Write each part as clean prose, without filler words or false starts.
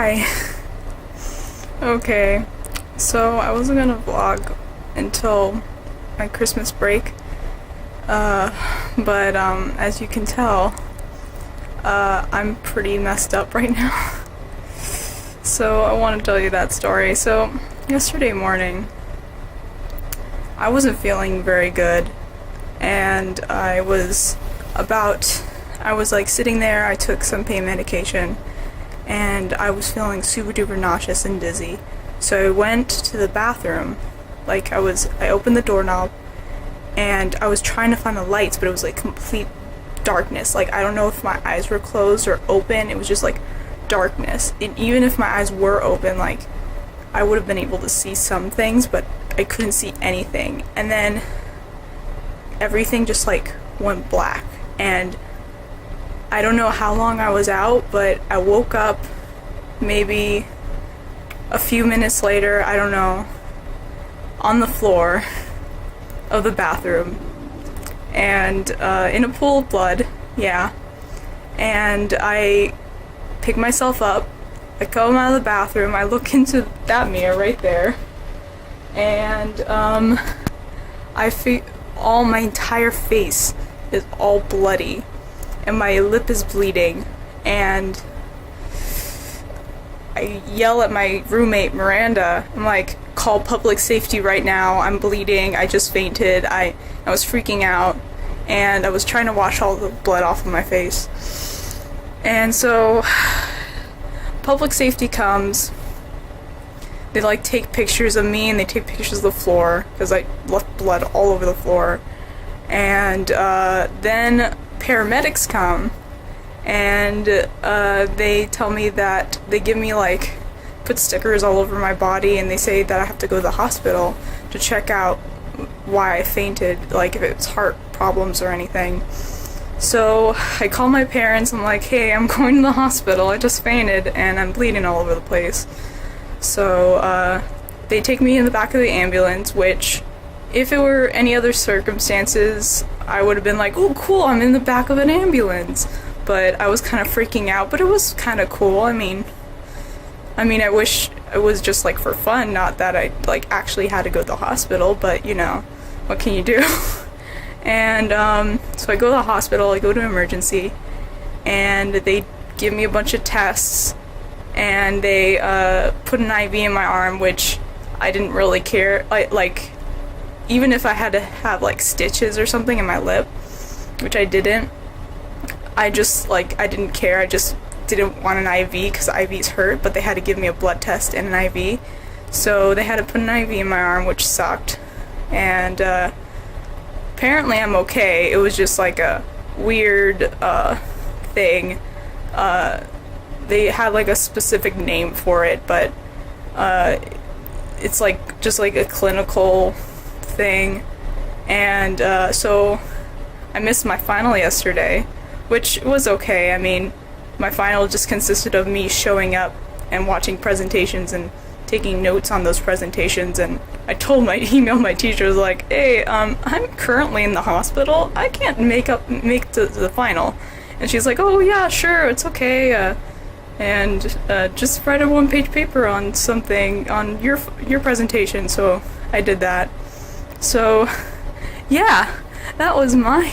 Hi. Okay, so I wasn't gonna vlog until my Christmas break, but as you can tell, I'm pretty messed up right now. So I want to tell you that story. So yesterday morning, I wasn't feeling very good, and I was like sitting there. I took some pain medication, and I was feeling super duper nauseous and dizzy. So I went to the bathroom. I opened the doorknob, and I was trying to find the lights, but it was like complete darkness. Like, I don't know if my eyes were closed or open. It was just like darkness. And even if my eyes were open, like, I would have been able to see some things, but I couldn't see anything. And then everything just like went black, and I don't know how long I was out, but I woke up maybe a few minutes later, I don't know, on the floor of the bathroom, and in a pool of blood, yeah. And I pick myself up, I come out of the bathroom, I look into that mirror right there, and I feel my entire face is all bloody, and my lip is bleeding, and I yell at my roommate Miranda. I'm like, call public safety right now, I'm bleeding, I just fainted. I was freaking out, and I was trying to wash all the blood off of my face. And so public safety comes. They like take pictures of me, and they take pictures of the floor because I left blood all over the floor. And then paramedics come, and they tell me that they give me put stickers all over my body, and they say that I have to go to the hospital to check out why I fainted, like if it's heart problems or anything. So I call my parents. I'm like, hey, I'm going to the hospital, I just fainted and I'm bleeding all over the place. So they take me in the back of the ambulance, which if it were any other circumstances, I would have been like, oh cool, I'm in the back of an ambulance. But I was kind of freaking out, but it was kind of cool. I mean, I wish it was just like for fun, not that I actually had to go to the hospital, but you know, what can you do? And so I go to the hospital, I go to emergency, and they give me a bunch of tests, and they put an IV in my arm, which I didn't really care. Even if I had to have stitches or something in my lip, which I didn't, I didn't care. I just didn't want an IV because IVs hurt, but they had to give me a blood test and an IV. So they had to put an IV in my arm, which sucked. And apparently I'm okay. It was just like a weird thing. They had a specific name for it, but it's just a clinical thing. And so I missed my final yesterday, which was okay. I mean, my final just consisted of me showing up and watching presentations and taking notes on those presentations. And I emailed my teachers like, hey, I'm currently in the hospital, I can't make the final. And she's like, oh yeah, sure, it's okay, and just write a one-page paper on something on your presentation. So I did that. So yeah, that was my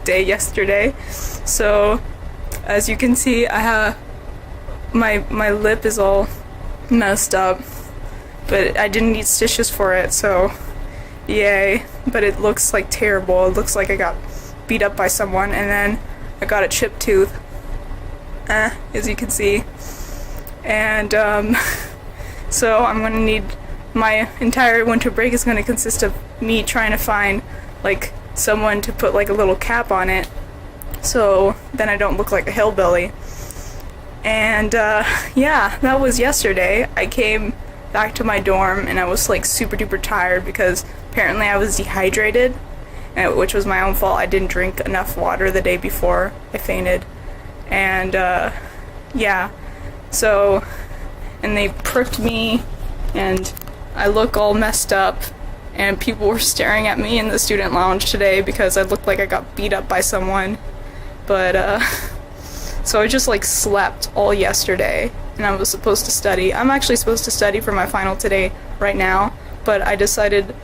day yesterday. So as you can see, I have my lip is all messed up, but I didn't need stitches for it, so yay. But it looks terrible. It looks like I got beat up by someone, and then I got a chipped tooth, as you can see. And so I'm gonna need, my entire winter break is gonna consist of me trying to find someone to put a little cap on it, so then I don't look like a hillbilly. And yeah, that was yesterday. I came back to my dorm, and I was super duper tired because apparently I was dehydrated, which was my own fault. I didn't drink enough water the day before I fainted. And yeah, so, and they pricked me, and I look all messed up, and people were staring at me in the student lounge today because I looked like I got beat up by someone. But So I just like slept all yesterday, and I was supposed to study. I'm actually supposed to study for my final today right now, but I decided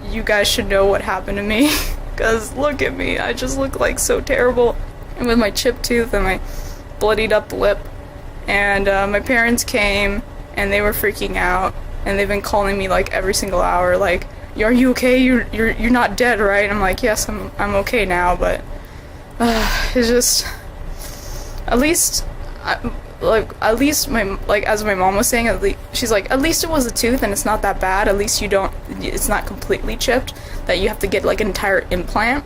you guys should know what happened to me. Because look at me, I just look like so terrible. And with my chipped tooth and my bloodied up lip. And my parents came and they were freaking out, and they've been calling me like every single hour, like, are you okay? You're not dead, right? I'm like, yes, I'm okay now, but it's just, at least my, like, as my mom was saying, she's like, at least it was a tooth and it's not that bad. At least it's not completely chipped, that you have to get like an entire implant.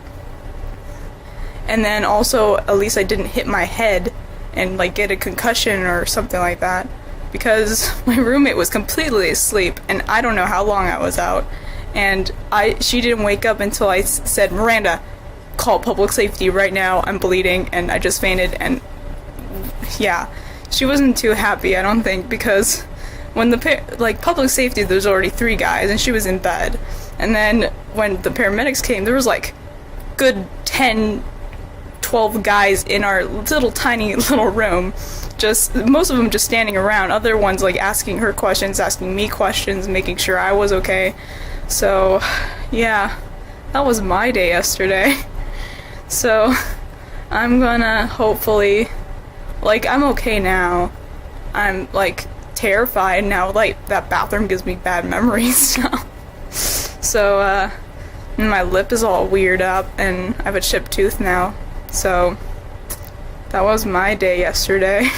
And then also, at least I didn't hit my head and like get a concussion or something like that, because my roommate was completely asleep and I don't know how long I was out, and she didn't wake up until I said, Miranda, call public safety right now, I'm bleeding, and I just fainted. And yeah, she wasn't too happy, I don't think, because when the public safety, there's already 3 guys and she was in bed, and then when the paramedics came, there was like good 10-12 guys in our little tiny little room, just most of them just standing around, other ones like asking her questions, asking me questions, making sure I was okay. So yeah, that was my day yesterday. So I'm gonna hopefully, like, I'm okay now. I'm like terrified now, like that bathroom gives me bad memories now. So my lip is all weird up and I have a chipped tooth now. So that was my day yesterday.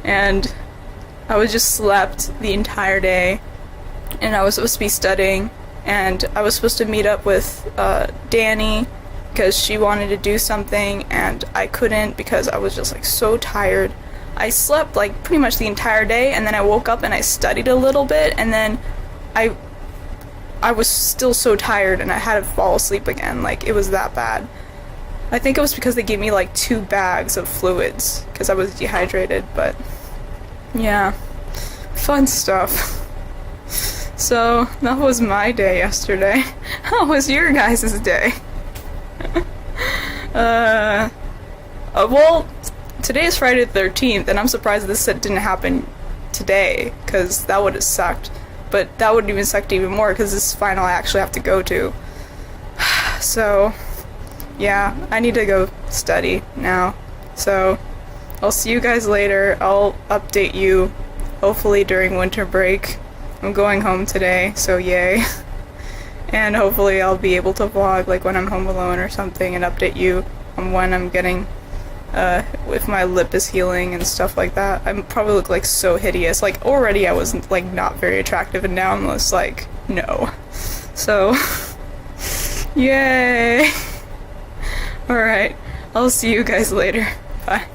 And I was just slept the entire day, and I was supposed to be studying, and I was supposed to meet up with Danny because she wanted to do something, and I couldn't because I was just like so tired. I slept like pretty much the entire day, and then I woke up and I studied a little bit, and then I was still so tired and I had to fall asleep again. Like, it was that bad. I think it was because they gave me like 2 bags of fluids because I was dehydrated, but yeah, fun stuff. So that was my day yesterday. How was your guys' day? Well, today is Friday the 13th, and I'm surprised this didn't happen today, because that would have sucked. But that would even sucked even more, because this is final I actually have to go to. So yeah, I need to go study now. So I'll see you guys later. I'll update you hopefully during winter break. I'm going home today, so yay. And hopefully I'll be able to vlog like when I'm home alone or something and update you on when I'm getting if my lip is healing and stuff like that. I probably look like so hideous. Like, already I was like not very attractive, and now I'm just like, no. So yay. Alright, I'll see you guys later. Bye.